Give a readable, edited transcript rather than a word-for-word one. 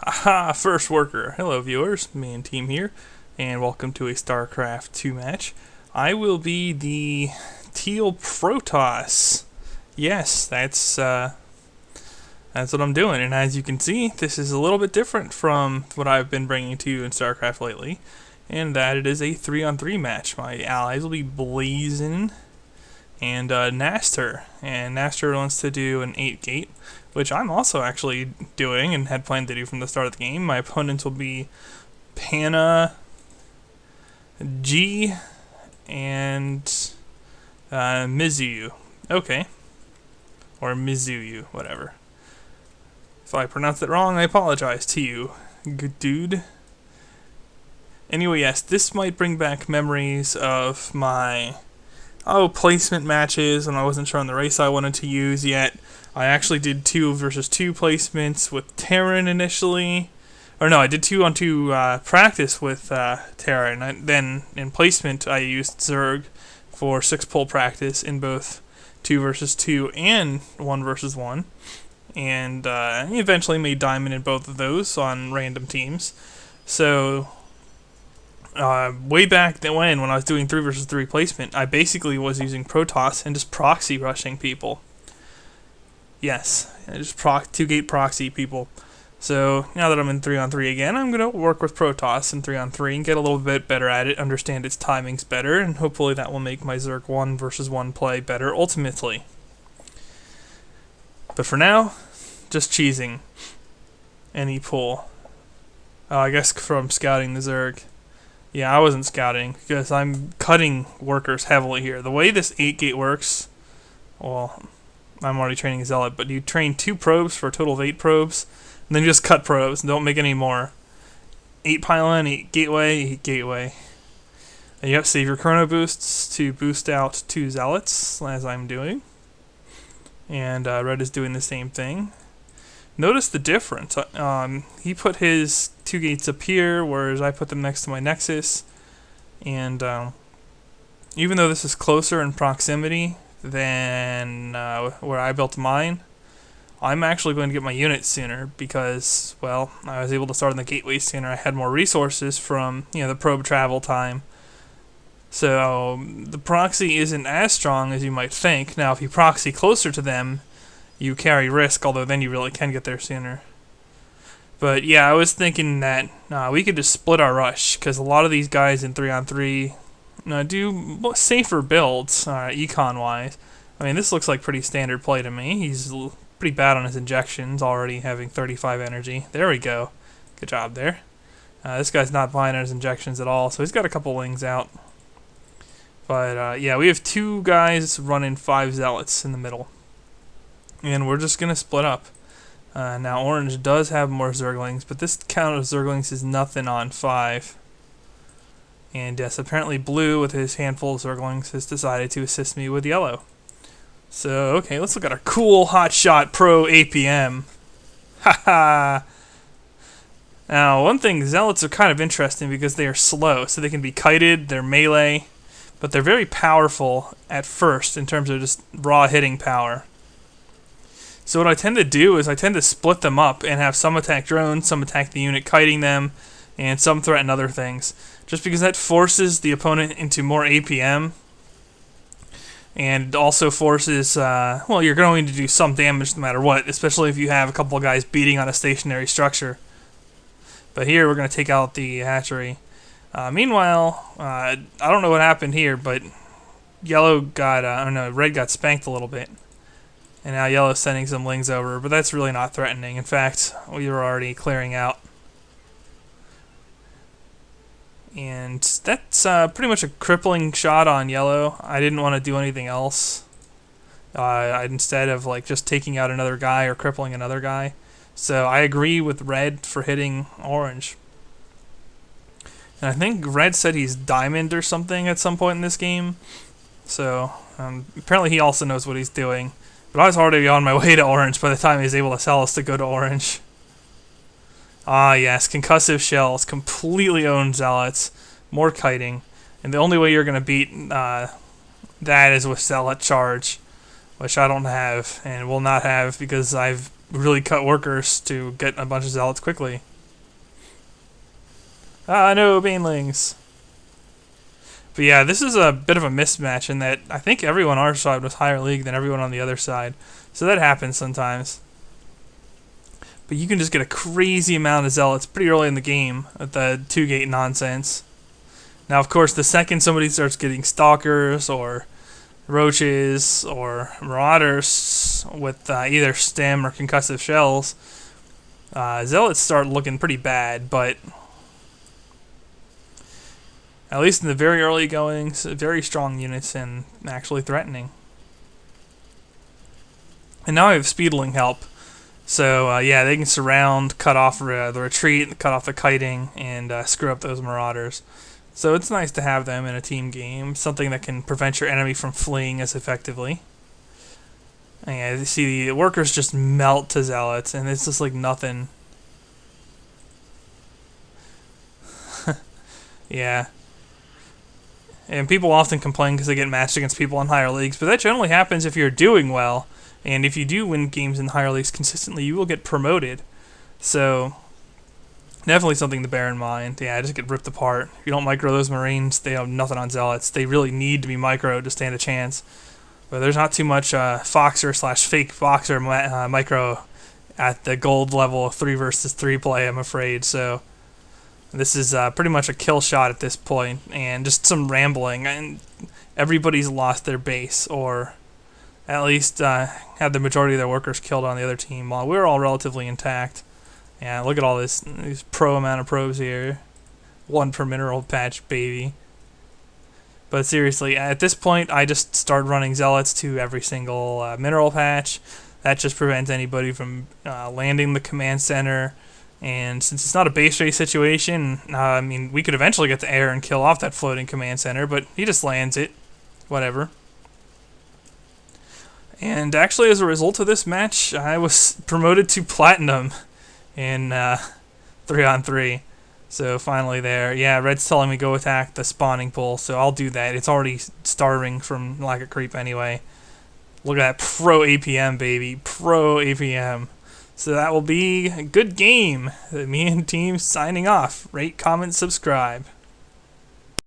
Aha, first worker. Hello viewers, me and team here, and welcome to a Starcraft 2 match. I will be the Teal Protoss. Yes, that's what I'm doing, and as you can see, this is a little bit different from what I've been bringing to you in Starcraft lately, and that it is a 3-on-3 match. My allies will be Blazin and Naster, and Naster wants to do an 8-gate, which I'm also actually doing and had planned to do from the start of the game. My opponents will be Pana, G, and Mizuyu. Okay. Or Mizuyu, whatever. If I pronounced it wrong, I apologize to you, good dude. Anyway, yes, this might bring back memories of my placement matches when I wasn't sure on the race I wanted to use yet. I actually did 2 versus 2 placements with Terran initially. Or no, I did 2-on-2 practice with Terran. Then in placement I used Zerg for 6-pull practice in both 2 versus 2 and 1 versus 1. And eventually made Diamond in both of those on random teams. So way back when I was doing 3 versus 3 placement, I basically was using Protoss and just proxy rushing people. Yes, just 2-gate proxy people. So now that I'm in 3-on-3 again, I'm going to work with Protoss in 3-on-3 and get a little bit better at it, understand its timings better, and hopefully that will make my Zerg 1 versus 1 play better ultimately. But for now, just cheesing. Any pull. I guess from scouting the Zerg. Yeah, I wasn't scouting, because I'm cutting workers heavily here. The way this 8-gate works, well, I'm already training a Zealot, but you train 2 probes for a total of 8 probes, and then you just cut probes, and don't make any more. 8 pylon, 8 gateway, 8 gateway. And you have to save your chrono boosts to boost out 2 Zealots, as I'm doing. And Red is doing the same thing. Notice the difference. He put his 2 gates up here, whereas I put them next to my Nexus. And even though this is closer in proximity than where I built mine, I'm actually going to get my units sooner because, well, I was able to start on the gateway sooner. I had more resources from, the probe travel time. So the proxy isn't as strong as you might think. Now, if you proxy closer to them, you carry risk, although then you really can get there sooner. But yeah, I was thinking that we could just split our rush, because a lot of these guys in 3-on-3 do safer builds, econ-wise. I mean, this looks like pretty standard play to me. He's pretty bad on his injections, already having 35 energy. There we go. Good job there. This guy's not buying on his injections at all, so he's got a couple wings out. But yeah, we have 2 guys running 5 Zealots in the middle. And we're just going to split up. Now, Orange does have more Zerglings, but this count of Zerglings is nothing on 5. And yes, apparently Blue, with his handful of Zerglings, has decided to assist me with Yellow. So, okay, let's look at our cool Hotshot Pro APM. Haha! Now, one thing, Zealots are kind of interesting because they are slow, so they can be kited, they're melee, but they're very powerful at first in terms of just raw hitting power. So what I tend to do is I tend to split them up and have some attack drones, some attack the unit kiting them, and some threaten other things. Just because that forces the opponent into more APM, and also forces, well, you're going to do some damage no matter what, especially if you have a couple of guys beating on a stationary structure. But here we're going to take out the hatchery. Meanwhile, I don't know what happened here, but Red got spanked a little bit. And now Yellow's sending some lings over, but that's really not threatening. In fact, we were already clearing out. And that's pretty much a crippling shot on Yellow. I didn't want to do anything else. Instead of just taking out another guy or crippling another guy. So I agree with Red for hitting Orange. And I think Red said he's Diamond or something at some point in this game. So apparently he also knows what he's doing. But I was already on my way to Orange by the time he was able to sell us to go to Orange. Ah, yes, concussive shells, completely own Zealots, more kiting, and the only way you're going to beat that is with Zealot charge, which I don't have and will not have because I've really cut workers to get a bunch of Zealots quickly. Ah, no, banelings. But yeah, this is a bit of a mismatch in that I think everyone on our side was higher league than everyone on the other side. So that happens sometimes. But you can just get a crazy amount of zealots pretty early in the game at the 2-gate nonsense. Now, of course, the second somebody starts getting stalkers or roaches or marauders with either stem or concussive shells, zealots start looking pretty bad, but at least in the very early goings, very strong units and actually threatening. And now I have speedling help. So, yeah, they can surround, cut off the retreat, cut off the kiting, and screw up those marauders. So it's nice to have them in a team game, something that can prevent your enemy from fleeing as effectively. And you see the workers just melt to zealots, and it's just like nothing. Yeah. And people often complain because they get matched against people in higher leagues, but that generally happens if you're doing well. And if you do win games in higher leagues consistently, you will get promoted. So, definitely something to bear in mind. Yeah, just get ripped apart. If you don't micro those Marines, they have nothing on Zealots. They really need to be microed to stand a chance. But there's not too much Foxer/fake Foxer micro at the gold level 3 versus 3 play, I'm afraid. So, this is pretty much a kill shot at this point, and just some rambling. And everybody's lost their base, or at least had the majority of their workers killed on the other team, while we're all relatively intact. Yeah, look at all these pro amount of probes here. 1 per mineral patch, baby. But seriously, at this point, I just start running zealots to every single mineral patch. That just prevents anybody from landing the command center. And since it's not a base race situation, I mean, we could eventually get to air and kill off that floating command center, but he just lands it. Whatever. And actually, as a result of this match, I was promoted to Platinum in 3-on-3. So finally there. Yeah, Red's telling me go attack the spawning pool, so I'll do that. It's already starving from lack of creep anyway. Look at that pro APM, baby. Pro APM. So that will be a good game. Me and team signing off. Rate, comment, subscribe.